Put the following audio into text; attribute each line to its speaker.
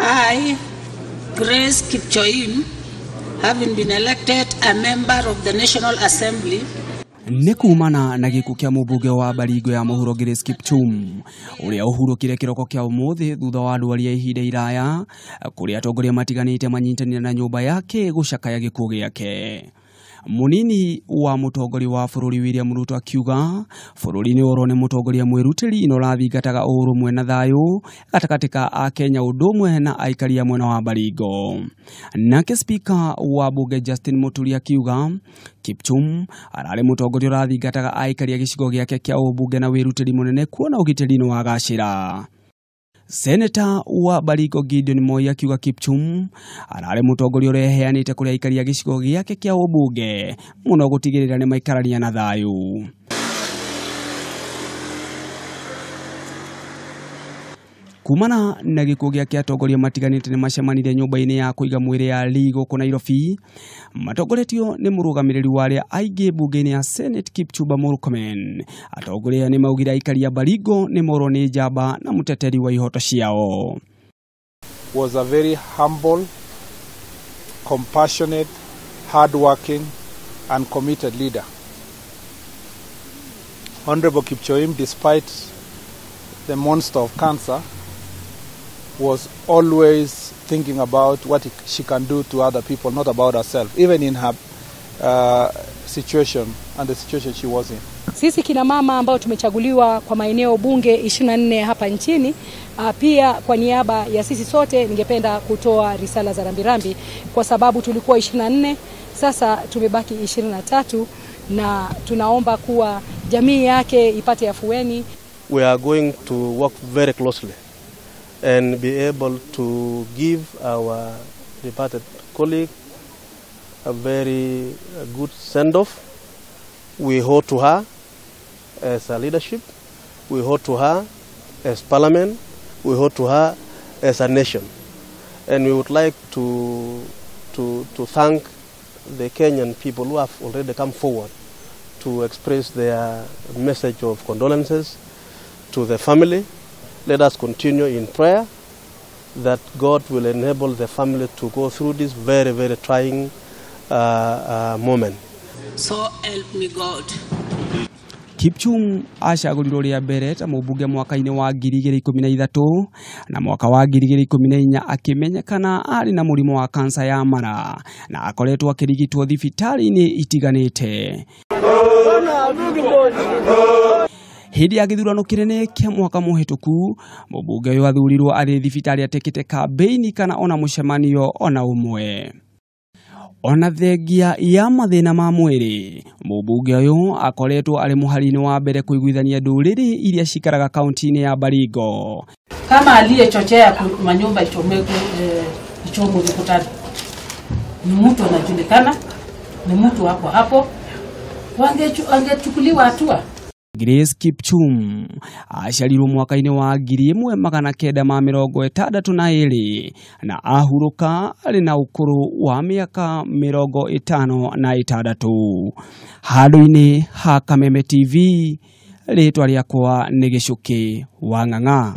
Speaker 1: I, Grace Kipchoim, having been elected a member of the National Assembly,
Speaker 2: Nekumana na gikuo kia mumbunge wa Baringo ya muhuro Grace Kipchoim uria uhurukire kiroko kia umuthi thutha wa andũ arĩa ihinda iraya kuria Atongoria matiganite manyitanĩra na nyumba yake gucakaya gikuo giake. Munini wa mutongoria wa bururi William Ruto akiuga bururi ni orone mutongoria mwirutiri inorathingataga urumwe na thayu gatagatĩ ka akenya ũndũmwe na aikari a mwena wa Baringo. Nake speaker wa bunge Justin Muturi akiuga Kipchoim ararĩ mutongoria ũrathingataga aikari a gĩcigo gĩake kĩa ũmbunge na wĩrutĩri mũnene kuona ũgitĩri niwagacira. Senator wa Baringo Nimagia akiuga Kipchoim ararĩ mutongoria ũreheanĩte kũrĩ aikari a gĩcigo gĩake kĩa ũmbunge mũno gutigirira nimaikarania na thayu. Kumana na gĩkuo gĩake Atongoria matiganite nimacemanire nyũmba-inĩ ya kũiga mwĩrĩ ya Ligo kũ Nairobi. Matongoretio ni mũrũgamĩrĩri wa arĩa aingĩ bunge-inĩ ya Senate Kipchoim Kameme. Atongoria nimaugire aikari a Baringo ni morwo nĩ njamba na mũteteri wa ihoto ciao.
Speaker 3: Was a very humble, compassionate, hard-working and committed leader. Honorable Kipchoim, despite the monster of cancer, was always thinking about what she can do to other people, not about herself, even in her situation and the situation she was in.
Speaker 4: Sisi kina mama ambao tumechaguliwa kwa maeneo bunge 24 hapa nchini, pia kwa niaba ya sisi sote ningependa kutoa risala za rambirambi kwa sababu tulikuwa 24, sasa tumebaki 23 na tunaomba kuwa jamii yake ipate afueni.
Speaker 5: We are going to work very closely and be able to give our departed colleague a very good send-off. We owe to her as a leadership, we owe to her as parliament, we owe to her as a nation. And we would like to thank the Kenyan people who have already come forward to express their message of condolences to the family. Let us continue in prayer that God will enable the family to go through this very, very trying moment.
Speaker 1: So help me God.
Speaker 2: Kipchoim acagurirwo rĩa mbere ta mũmbunge mwaka-inĩ wa 2013 na mwaka wa 2014 akimenyekana arĩ na mũrimũ wa kansa ya mara na akoretwo akĩrigitwo thibitarĩ-inĩ itiganĩte. Hĩndĩ ya gĩthurano kĩnene kĩa mwaka mũhĩtũku mũmbunge ũyũ athurirwo arĩ thibitarĩ atekĩte kambeini kana ona mũcemanio ona ũmwe. Ona thengia ya mathĩna ma mwĩrĩ mũmbunge ũyũ akoretwo arĩ mũhari-inĩ wa mbere kũiguithania ndũrĩrĩ iria cikaraga kaunti-inĩ ya Baringo.
Speaker 1: Kama aliyechochea manyumba ichomeke ichomwe vikutani ni mtu anajulikana, ni mtu hapo wangechukuliwa hatua.
Speaker 2: Grace Kipchoim aciarirwo mwaka-inĩ wa 1962 na ahuruka arĩ na ũkũrũ wa mĩaka 56. Handũ-inĩ ha Kameme TV, rĩtwa rĩakwa nĩ Gĩcũki wa Ng'ang'a.